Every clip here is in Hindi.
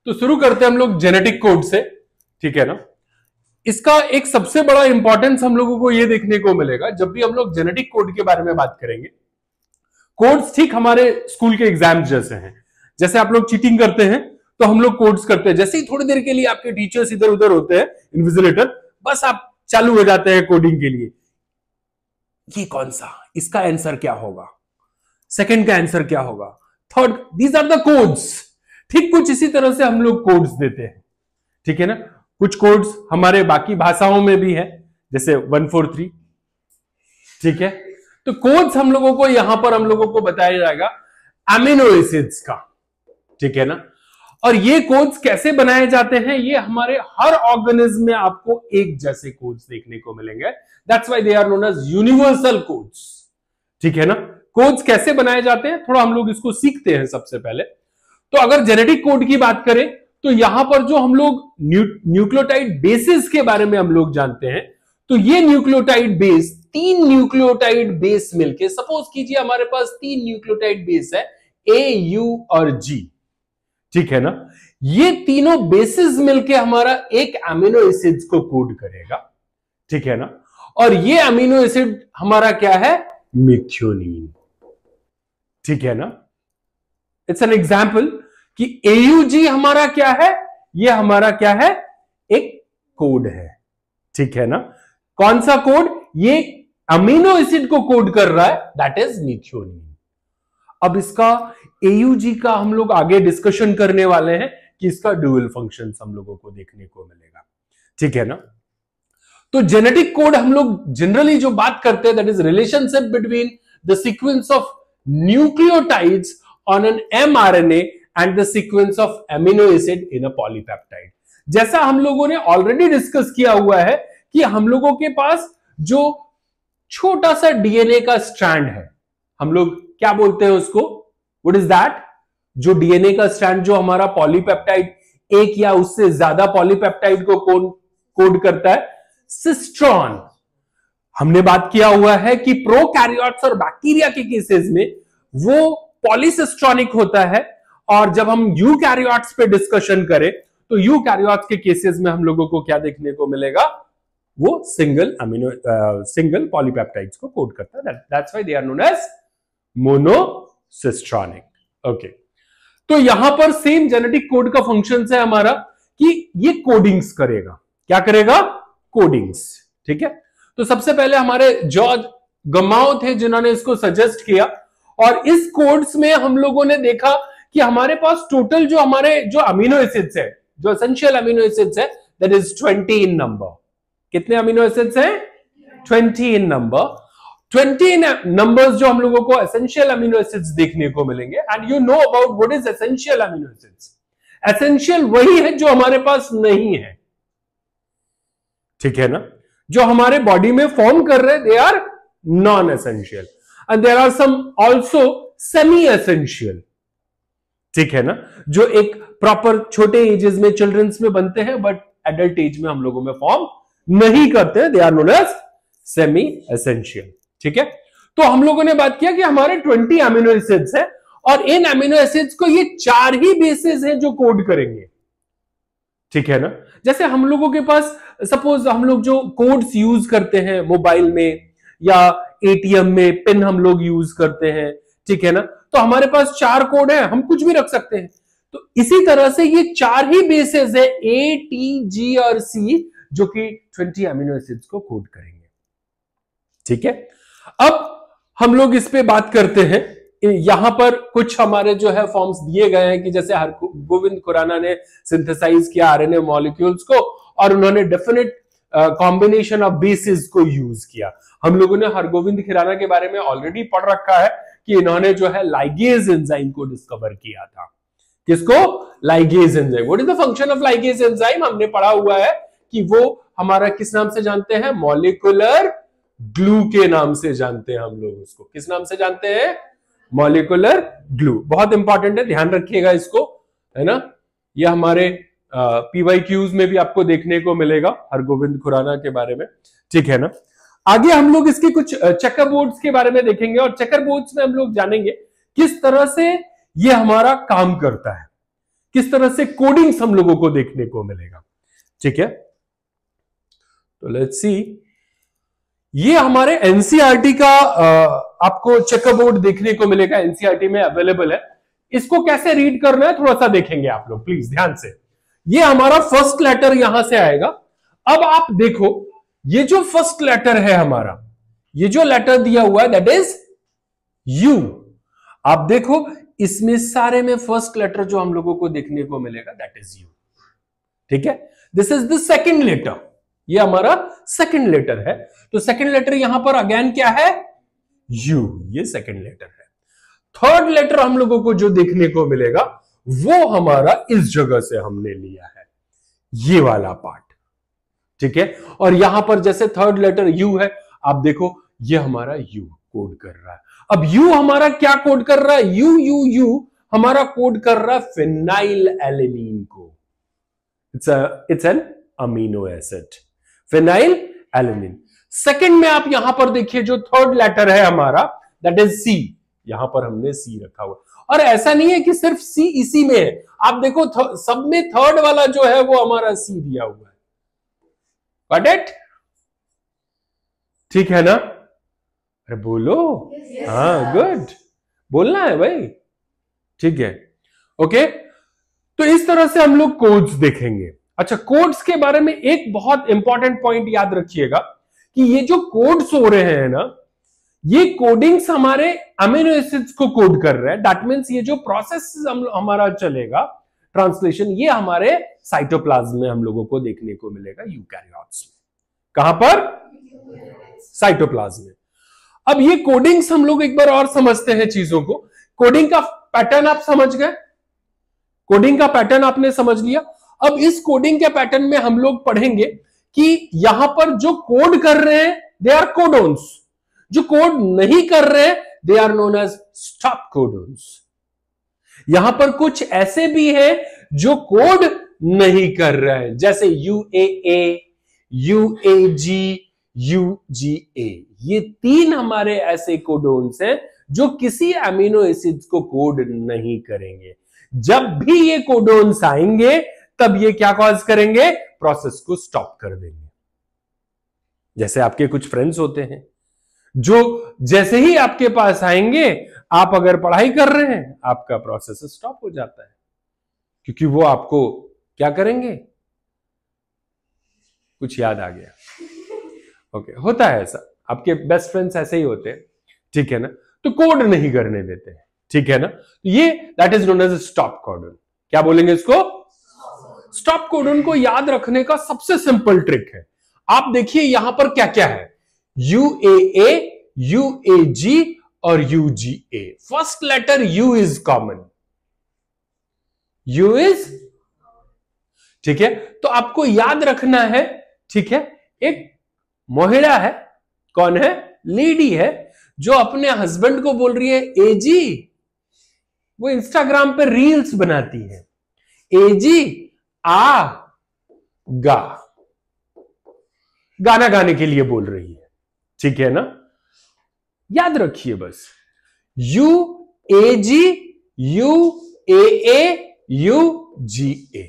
तो शुरू करते हैं हम लोग जेनेटिक कोड से, ठीक है ना। इसका एक सबसे बड़ा इंपॉर्टेंस हम लोगों को यह देखने को मिलेगा जब भी हम लोग जेनेटिक कोड के बारे में बात करेंगे। कोड्स ठीक हमारे स्कूल के एग्जाम्स जैसे हैं। जैसे आप लोग चीटिंग करते हैं तो हम लोग कोड्स करते हैं। जैसे ही थोड़ी देर के लिए आपके टीचर्स इधर उधर होते हैं, इन्विजिलेटर, बस आप चालू हो जाते हैं कोडिंग के लिए। ये कौन सा, इसका आंसर क्या होगा, सेकंड का आंसर क्या होगा, third, these are the codes. ठीक कुछ इसी तरह से हम लोग कोड्स देते हैं, ठीक है ना। कुछ कोड्स हमारे बाकी भाषाओं में भी है, जैसे 143, ठीक है। तो कोड्स हम लोगों को यहां पर हम लोगों को बताया जाएगा अमीनो एसिड्स का, ठीक है ना। और ये कोड्स कैसे बनाए जाते हैं, ये हमारे हर ऑर्गेनिज्म में आपको एक जैसे कोड्स देखने को मिलेंगे। That's why they are known as universal codes, ठीक है ना। कोड्स कैसे बनाए जाते हैं थोड़ा हम लोग इसको सीखते हैं सबसे पहले। तो अगर जेनेटिक कोड की बात करें तो यहां पर जो हम लोग न्यूक्लियोटाइड बेसिस के बारे में हम लोग जानते हैं, तो ये न्यूक्लियोटाइड बेस, 3 न्यूक्लियोटाइड बेस मिलके, सपोज कीजिए हमारे पास 3 न्यूक्लियोटाइड बेस है, ए, यू और जी, ठीक है ना। ये तीनों बेसिस मिलके हमारा एक अमीनो एसिड्स को कोड करेगा, ठीक है ना। और ये अमीनो एसिड हमारा क्या है, मेथियोनीन, ठीक है ना। इट्स एन एग्जाम्पल कि AUG हमारा क्या है, ये हमारा क्या है, एक कोड है, ठीक है ना। कौन सा कोड, ये अमीनो एसिड को कोड कर रहा है, दैट इज मेथियोनीन। अब इसका AUG का हम लोग आगे डिस्कशन करने वाले हैं कि इसका ड्यूअल फंक्शंस हम लोगों को देखने को मिलेगा, ठीक है ना। तो जेनेटिक कोड हम लोग जनरली जो बात करते हैं, that is relationship between the sequence of nucleotides on an mRNA and the sequence of amino acid in a polypeptide. जैसा हम लोगों ने ऑलरेडी डिस्कस किया हुआ है कि हम लोगों के पास जो छोटा सा डीएनए का स्ट्रैंड है, हम लोग क्या बोलते हैं उसको, व्हाट इज दैट, जो डीएनए का स्ट्रैंड जो हमारा पॉलीपेप्टाइड, एक या उससे ज्यादा पॉलीपेप्टाइड को कोड करता है, सिस्ट्रॉन। हमने बात किया हुआ है कि प्रोकैरियोट्स और बैक्टीरिया के केसेस में वो पॉलीसिस्ट्रॉनिक होता है, और जब हम यूकैरियोट्स पे डिस्कशन करें तो यूकैरियोट्स के केसेस में हम लोगों को क्या देखने को मिलेगा, वो सिंगल पॉलीपेप्टाइड्स को कोड करता है। That's why they are known as monocistronic, okay. तो यहां पर सेम जेनेटिक कोड का फंक्शन है हमारा कि ये कोडिंग्स करेगा, क्या करेगा, कोडिंग्स, ठीक है। तो सबसे पहले हमारे जॉर्ज गमाओ थे जिन्होंने इसको सजेस्ट किया, और इस कोड्स में हम लोगों ने देखा कि हमारे पास टोटल जो हमारे जो अमीनो एसिड्स है, जो एसेंशियल अमीनो एसिड्स है, दैट इज 20 इन नंबर। कितने अमीनो एसिड्स हैं, 20 इन नंबर। 20 नंबर्स जो हम लोगों को एसेंशियल अमीनो एसिड्स देखने को मिलेंगे। And you know about what is essential amino acids. Essential वही है जो हमारे पास नहीं है, ठीक है ना। जो हमारे बॉडी में फॉर्म कर रहे, they are non essential, and there are some also semi essential, ठीक है ना, जो एक प्रॉपर छोटे एजेस में, चिल्ड्रंस में बनते हैं, बट एडल्ट एज में हम लोगों में फॉर्म नहीं करते, they are known as semi essential, ठीक है। तो हम लोगों ने बात किया कि हमारे 20 अमीनो एसिड्स है, और इन अमीनो एसिड्स को ये 4 ही बेसिस हैं जो कोड करेंगे, ठीक है ना। जैसे हम लोगों के पास सपोज हम लोग जो कोड्स यूज करते हैं मोबाइल में या ATM में, पिन हम लोग यूज करते हैं, ठीक है ना। तो हमारे पास 4 कोड है, हम कुछ भी रख सकते हैं। तो इसी तरह से ये 4 ही बेसेस है, A, T, G और C, जो कि 20 अमीनो एसिड्स को कोड करेंगे, ठीक है। अब हम लोग इस पे बात करते हैं। यहां पर कुछ हमारे जो है फॉर्म्स दिए गए हैं कि जैसे हरगोविंद खुराना ने सिंथेसाइज किया RNA मॉलिक्यूल्स को, और उन्होंने डेफिनेट कॉम्बिनेशन ऑफ बेसिस को यूज किया। हम लोगों ने हरगोविंद खुराना के बारे में ऑलरेडी पढ़ रखा है कि इन्होंने जो है लाइगेज एंजाइम को डिस्कवर किया था। किसको, ligase enzyme. What is the function of ligase enzyme, हमने पढ़ा हुआ है कि वो हमारा किस नाम से जानते हैं, मॉलिक्यूलर ग्लू के नाम से जानते हैं हम लोग उसको। किस नाम से जानते हैं, मॉलिक्यूलर ग्लू। बहुत इंपॉर्टेंट है, ध्यान रखिएगा इसको, है ना। ये हमारे PYQs में भी आपको देखने को मिलेगा हरगोविंद खुराना के बारे में, ठीक है ना। आगे हम लोग इसके कुछ चेकर बोर्ड्स के बारे में देखेंगे, और चेकर बोर्ड्स में हम लोग जानेंगे किस तरह से ये हमारा काम करता है, किस तरह से कोडिंग्स हम लोगों को देखने को मिलेगा। ठीक है, तो लेट्स सी, ये हमारे एनसीईआरटी का आपको चेकरबोर्ड देखने को मिलेगा, एनसीईआरटी में अवेलेबल है। इसको कैसे रीड करना है थोड़ा सा देखेंगे आप लोग प्लीज ध्यान से। ये हमारा फर्स्ट लेटर यहां से आएगा। अब आप देखो, ये जो फर्स्ट लेटर है हमारा, ये जो लेटर दिया हुआ है दैट इज यू। आप देखो इसमें सारे में फर्स्ट लेटर जो हम लोगों को देखने को मिलेगा दैट इज यू। ठीक है, this is the second letter, ये हमारा सेकंड लेटर है। तो सेकंड लेटर यहां पर अगेन क्या है, यू, ये सेकंड लेटर है। थर्ड लेटर हम लोगों को जो देखने को मिलेगा वो हमारा इस जगह से हमने लिया है, ये वाला पार्ट। ठीक है, और यहां पर जैसे थर्ड लेटर यू है, आप देखो ये हमारा यू कोड कर रहा है। अब यू हमारा क्या कोड कर रहा है, यू यू यू हमारा कोड कर रहा है फिनाइल एलेनिन को। It's an amino acid, phenyl alanine. Second में आप यहां पर देखिए जो थर्ड लेटर है हमारा दैट इज सी, यहां पर हमने सी रखा हुआ। और ऐसा नहीं है कि सिर्फ सी इसी में है, आप देखो सब में थर्ड वाला जो है वो हमारा सी दिया हुआ है। Got it? ठीक है ना? अरे बोलो, हाँ गुड, बोलना है भाई। ठीक है, ओके। तो इस तरह से हम लोग कोड्स देखेंगे। अच्छा, कोड्स के बारे में एक बहुत इंपॉर्टेंट पॉइंट याद रखिएगा कि ये जो कोड्स हो रहे हैं ना, ये कोडिंग्स हमारे अमीनो एसिड्स को कोड कर रहे हैं। दैट मींस ये जो प्रोसेस हमारा चलेगा ट्रांसलेशन, ये हमारे साइटोप्लाज्म में हम लोगों को देखने को मिलेगा, यूकैरियोट्स में। कहां पर? साइटोप्लाज्म में। अब ये कोडिंग्स हम लोग एक बार और समझते हैं चीजों को। कोडिंग का पैटर्न आप समझ गए, कोडिंग का पैटर्न आपने समझ लिया। अब इस कोडिंग के पैटर्न में हम लोग पढ़ेंगे कि यहां पर जो कोड कर रहे हैं दे आर कोडोन्स, जो कोड नहीं कर रहे हैं they are known as stop codons. यहां पर कुछ ऐसे भी हैं जो कोड नहीं कर रहे हैं, जैसे यूएए, यूएजी, यूजीए। ये तीन हमारे ऐसे कोडोन्स हैं जो किसी अमीनो एसिड्स को कोड नहीं करेंगे। जब भी ये कोडोन्स आएंगे तब ये क्या कॉज करेंगे, प्रोसेस को स्टॉप कर देंगे। जैसे आपके कुछ फ्रेंड्स होते हैं जो जैसे ही आपके पास आएंगे, आप अगर पढ़ाई कर रहे हैं आपका प्रोसेस स्टॉप हो जाता है, क्योंकि वो आपको क्या करेंगे, कुछ याद आ गया। ओके, होता है ऐसा, आपके बेस्ट फ्रेंड्स ऐसे ही होते हैं। ठीक है ना, तो कोड नहीं करने देते हैं। ठीक है ना, ये that is known as stop codon. क्या बोलेंगे इसको? स्टॉप कोडन को याद रखने का सबसे सिंपल ट्रिक है, आप देखिए यहां पर क्या क्या है, यूएए, यूएजी और UGA. First letter U is common, U is, ठीक है। तो आपको याद रखना है, ठीक है, एक महिला है, कौन है, लेडी है, जो अपने हस्बैंड को बोल रही है एजी, वो इंस्टाग्राम पे रील्स बनाती है, एजी आ गा, गाना गाने के लिए बोल रही है। ठीक है ना, याद रखिए बस, U A G, U A U G A.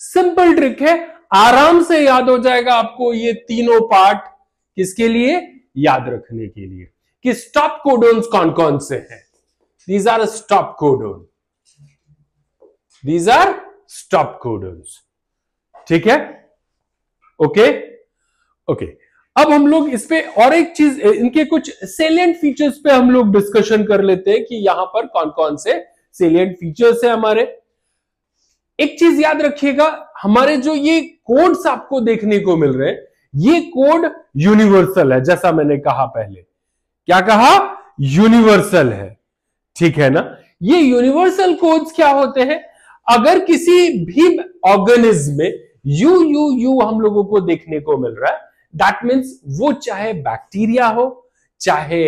Simple trick है, आराम से याद हो जाएगा आपको ये तीनों पार्ट। किसके लिए? याद रखने के लिए कि स्टॉप कोडोन्स कौन कौन से हैं। These are stop codon, these are stop codons. ठीक है, ओके ओके। अब हम लोग इस पे और एक चीज, इनके कुछ सेलिएंट फीचर्स पे हम लोग डिस्कशन कर लेते हैं कि यहां पर कौन कौन से सेलिएंट फीचर्स है हमारे। एक चीज याद रखिएगा, हमारे जो ये कोड्स आपको देखने को मिल रहे हैं, ये कोड यूनिवर्सल है। जैसा मैंने कहा पहले, क्या कहा, यूनिवर्सल है। ठीक है ना, ये यूनिवर्सल कोड्स क्या होते हैं, अगर किसी भी ऑर्गेनिज्म में यू यू यू हम लोगों को देखने को मिल रहा है, दैट मीन्स वो चाहे बैक्टीरिया हो, चाहे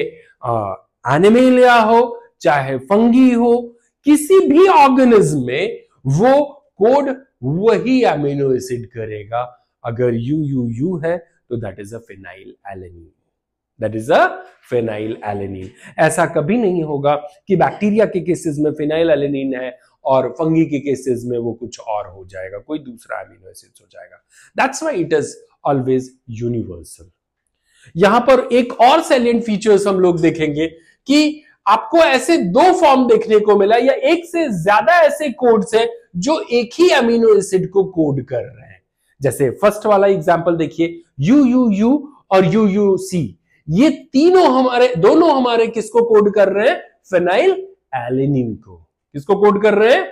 एनिमेलिया हो, चाहे फंगी हो, किसी भी ऑर्गेनिज्म में वो कोड वही अमीनो एसिड करेगा। अगर यू यू यू है तो that is a phenyl alanine, that is a phenyl alanine. ऐसा कभी नहीं होगा कि बैक्टीरिया के केसेस में फिनाइल एलेनिन है और फंगी के केसेस में वो कुछ और हो जाएगा, कोई दूसरा अमीनो एसिड्स हो जाएगा। That's why it is always universal. यहां पर एक और सैलिएंट फीचर्स हम लोग देखेंगे कि आपको ऐसे दो फॉर्म देखने को मिला या एक से ज्यादा ऐसे कोड्स है जो एक ही अमीनो एसिड को कोड कर रहे हैं। जैसे फर्स्ट वाला एग्जांपल देखिए, UUU और UUC, ये दोनों हमारे किसको कोड कर रहे हैं? फेनाइल एलेनिन को। किसको कोड कर रहे हैं?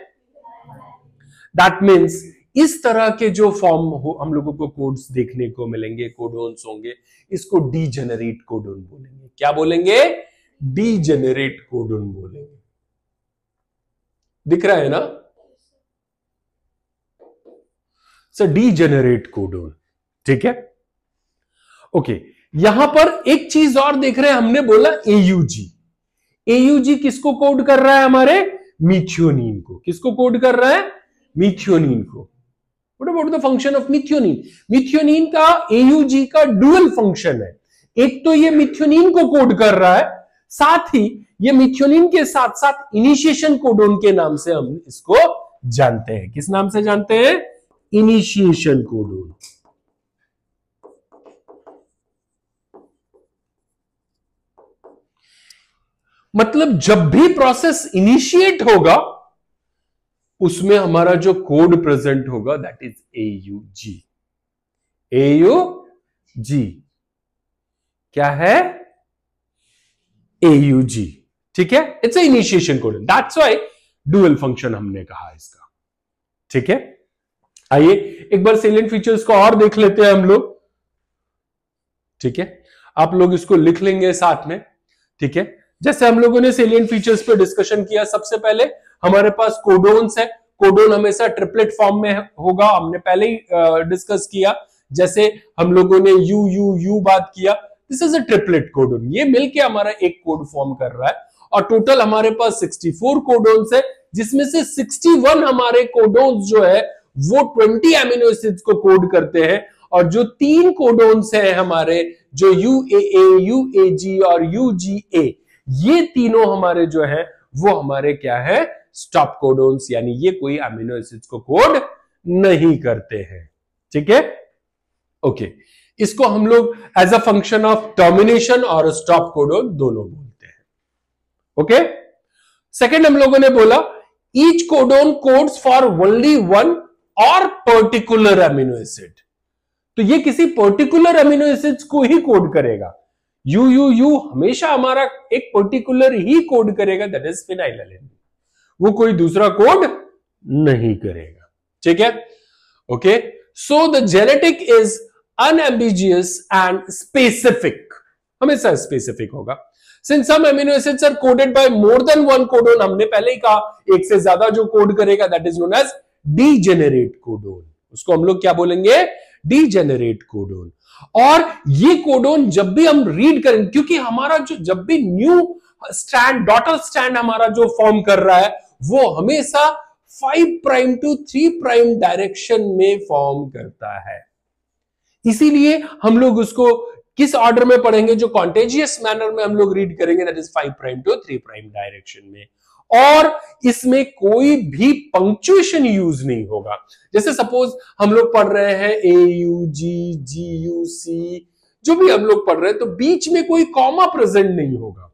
दैट मीन्स इस तरह के जो फॉर्म हम लोगों को कोड्स देखने को मिलेंगे, कोडोन्स होंगे, इसको डीजेनरेट कोडोन बोलेंगे। क्या बोलेंगे? डीजेनरेट कोडोन बोलेंगे। दिख रहा है ना सर? डीजेनरेट कोडोन, ठीक है, ओके। यहां पर एक चीज और देख रहे हैं, हमने बोला AUG। AUG किसको कोड कर रहा है? हमारे मिथियोनिन को। किसको कोड कर रहा है? मिथियोनिन को। What about the function of methionine? Methionine का AUG का डुअल फंक्शन है। एक तो ये मिथियोनिन को कोड कर रहा है, साथ ही ये मिथियोनिन के साथ साथ इनिशिएशन कोडोन के नाम से हम इसको जानते हैं। किस नाम से जानते हैं? Initiation codon. मतलब जब भी प्रोसेस इनिशिएट होगा उसमें हमारा जो कोड प्रेजेंट होगा दैट इज AUG। AUG क्या है? AUG, ठीक है, it's a initiation codon. That's why dual function हमने कहा इसका, ठीक है। आइए एक बार सैलिएंट फीचर्स को और देख लेते हैं हम लोग, ठीक है। आप लोग इसको लिख लेंगे साथ में, ठीक है। जैसे हम लोगों ने सैलिएंट फीचर्स पे डिस्कशन किया, सबसे पहले हमारे पास कोडोन्स है। कोडोन हमेशा ट्रिपलेट फॉर्म में होगा, हमने पहले ही डिस्कस किया। जैसे हम लोगों ने UUU बात किया, this is a triplet codon. ये मिलके हमारा एक कोड फॉर्म कर रहा है और टोटल हमारे पास 64 कोडोन्स है, जिसमें से 61 हमारे कोडोन्स जो है वो 20 अमीनो एसिड्स को कोड करते हैं, और जो 3 कोडोन्स है हमारे, जो UAA, UAG और UGA, ये तीनों हमारे जो है वो हमारे क्या है? स्टॉप कोडोन्स, यानी ये कोई अमीनो एसिड्स को कोड नहीं करते हैं, ठीक है, ओके। इसको हम लोग as a function of termination और स्टॉप कोडोन दोनों बोलते हैं, ओके। सेकंड हम लोगों ने बोला each codon codes for only one और पर्टिकुलर अमीनो एसिड। तो ये किसी पर्टिकुलर अमीनो एसिड्स को ही कोड करेगा। UUU हमेशा हमारा एक पर्टिकुलर ही कोड करेगा, दैट इज फिनाइलएलेनिन। वो कोई दूसरा कोड नहीं करेगा, ठीक है, okay. So the genetic is unambiguous and specific, हमेशा स्पेसिफिक होगा। Since some amino acids are coded by more than one codon, हमने पहले ही कहा एक से ज्यादा जो कोड करेगा that is known as degenerate codon. उसको हम लोग क्या बोलेंगे? Degenerate codon. और ये कोडोन जब भी हम रीड करेंगे, क्योंकि हमारा जो जब भी न्यू स्ट्रैंड, डॉटर स्ट्रैंड हमारा जो फॉर्म कर रहा है वो हमेशा 5 प्राइम टू 3 प्राइम डायरेक्शन में फॉर्म करता है। इसीलिए हम लोग उसको किस ऑर्डर में पढ़ेंगे? जो कॉन्टेजियस मैनर में हम लोग रीड करेंगे, that is 5 prime to 3 prime direction में। और इसमें कोई भी पंक्चुएशन यूज नहीं होगा। जैसे सपोज हम लोग पढ़ रहे हैं AUG, GUC, जो भी हम लोग पढ़ रहे हैं, तो बीच में कोई कॉमा प्रेजेंट नहीं होगा,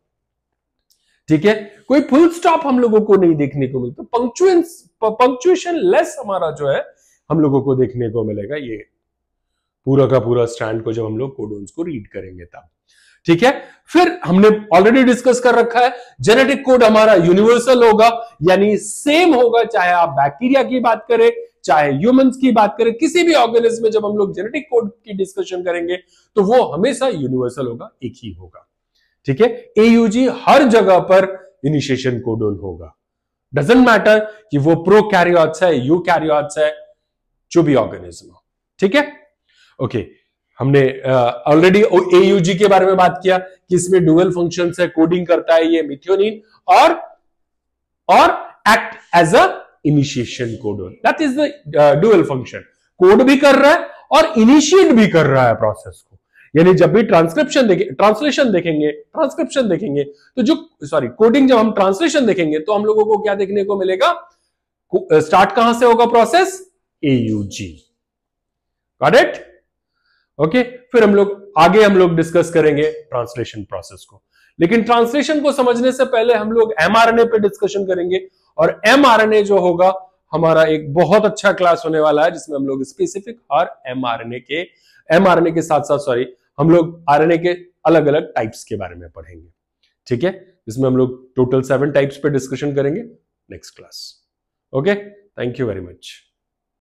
ठीक है, कोई फुल स्टॉप हम लोगों को नहीं देखने को मिलता। पंक्चुएशन लेस हमारा जो है हम लोगों को देखने को मिलेगा, ये पूरा का पूरा स्टैंड को जब हम लोग कोडोन्स को रीड करेंगे तब, ठीक है। फिर हमने ऑलरेडी डिस्कस कर रखा है जेनेटिक कोड हमारा यूनिवर्सल होगा, यानी सेम होगा, चाहे आप बैक्टीरिया की बात करें, चाहे ह्यूमंस की बात करें, किसी भी ऑर्गेनिज्म में जब हम लोग जेनेटिक कोड की डिस्कशन करेंगे तो वो हमेशा यूनिवर्सल होगा, एक ही होगा, ठीक है। AUG हर जगह पर इनिशिएशन कोडोन होगा, डजंट मैटर कि वो प्रोकैरियोट्स है, यूकैरियोट्स है, जो भी ऑर्गेनिज्म हो, ठीक है, ओके। हमने ऑलरेडी AUG के बारे में बात किया कि इसमें डुअल फंक्शन है, कोडिंग करता है ये मिथियोनिन और act as a initiation codon, that is the dual function. Code भी कर रहा है और इनिशिएट भी कर रहा है प्रोसेस को। यानी जब भी ट्रांसलेशन देखेंगे, ट्रांसक्रिप्शन देखेंगे, तो जो कोडिंग, जब हम ट्रांसलेशन देखेंगे तो हम लोगों को क्या देखने को मिलेगा? स्टार्ट कहां से होगा process? AUG। Got it? Okay, फिर हम लोग डिस्कस करेंगे ट्रांसलेशन प्रोसेस को। लेकिन ट्रांसलेशन को समझने से पहले हम लोग mRNA पे डिस्कशन करेंगे, और mRNA जो होगा हमारा एक बहुत अच्छा क्लास होने वाला है, जिसमें हम लोग स्पेसिफिक हर mRNA के साथ साथ हम लोग RNA के अलग अलग टाइप्स के बारे में पढ़ेंगे। ठीक है, इसमें हम लोग टोटल 7 टाइप्स पे डिस्कशन करेंगे next class. Okay, thank you very much.